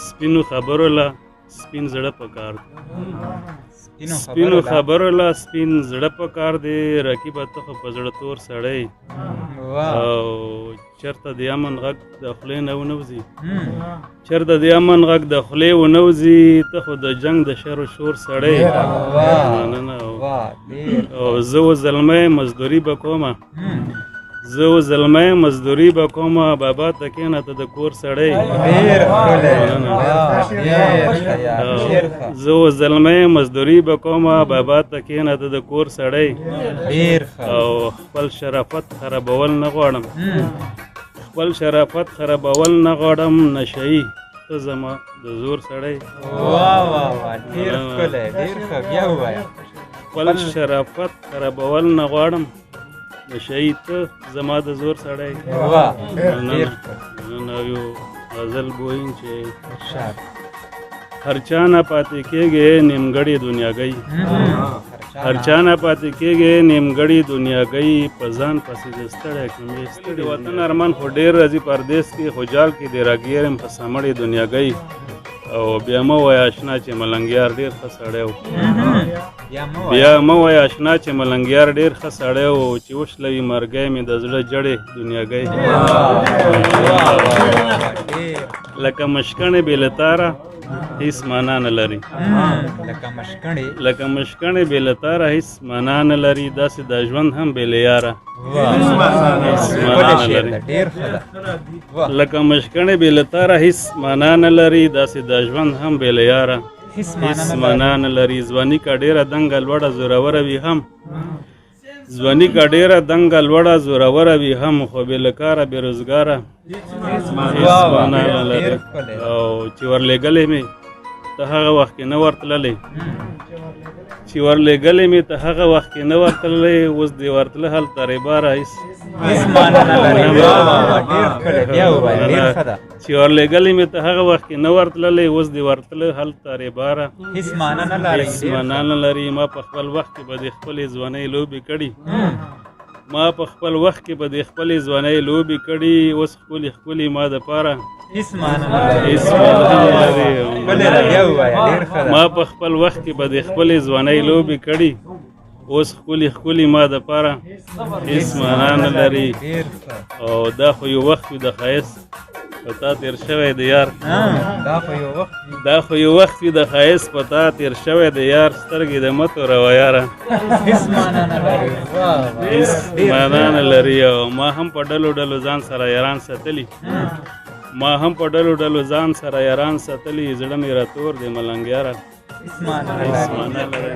سپینو خبرو له سپین زړه پکار دی سپینو خبرو له سپین زړه پکار دی رقیبه ته خو په زړه تور سړی او چېرته د امن غږ د خولې نه ونوځي چېرته د امن غږ د خولې ونوځي ته خو د جنګ د شر و شور سړی او زه و زلمی مزدوري به کومه زه و زلمی مزدوري به کومه بابا ته کښېنه ته د کور سړی زه و زلمی مزدوري به کومه بابا ته کښېنه ته د کور سړی او خپل شرافت خرابول نه غواړم خپل شرافت خرابول نه غواړم نشهیي ته زما د زور سړی خپل شرافت خرابول نه غواړم نشهیي ته زما د زور سړی یو غزل بوین چې هر چا نه پاتې کېږي نیمګړې دنیاګۍ هر چا نه پاتې کېږي نیمګړې دنیاګۍ په ځان پسې د ستړی کمې ستړي وطن ارمان خو ډېر راځي پردیس کې خو جال کې د راګیر یم په سمړې دنیاګۍ او بیا مه وایه اشنا چې ملنګیار ډېر ښه سړی و بیا مه وایه اشنا چې ملنګیار ډېر ښه سړی و چې وشلوي مرګی مې د زړه جړې دنیاګۍ لکه مشکڼې بې له تاره هیڅ معنا نه لري لکه مشکڼې بې له تاره هیڅ معنا نه لري داسې دا ژوند هم بې له یاره هیڅ معنا نه لري لکه مشکڼې بې له تاره هیڅ معنا نه لري داسې دا ژوند هم بې له یاره هیڅ معنا نه لري ځواني که ډېره دنګه لوړه زوروره وي هم ځواني که ډېره دنګه لوړه زوروره وي هم خو بې له کاره بې روزګاره هیڅ معنا نه لري او چې ورلېږلې مې ته هغه وخت کې نه ورتللی چې ورلېږلې مې ته هغه وخت کې نه ورتللی اوس دې ورتله هلته رېباره هیڅ چې ورلېږلې مې ته هغه وخت کې نه ورتللی اوس دې ورتله هلته رېباره هیڅ معنا نه لري ما په خپل وخت کې به د خپلې ځوانۍ لوبې کړي ما په خپل وخت کې به د خپلې ځوانۍ لوبې کړي اوس ښکلي ښکلي ما دپاره هیڅ معنا نه لري ما په خپل وخت کې به د خپلې ځوانۍ لوبې کړي اوس ښکلي ښکلي ما دپاره هیڅ معنا نه لري او دا خو یو وخت وي د ښایست په تا تېر شوی د یار دا خو یو وخت وي د ښایست په تا تېر شوی د یار سترګې د مه توروه یاره هیڅ معنا نه لري او ما هم په ډلو ډلو ځان سره یاران ساتلي ما هم په ډلو ډلو ځان سره یاران ساتلي زړه مې راتور دی ملنګ یاره هیڅ معنا نه لري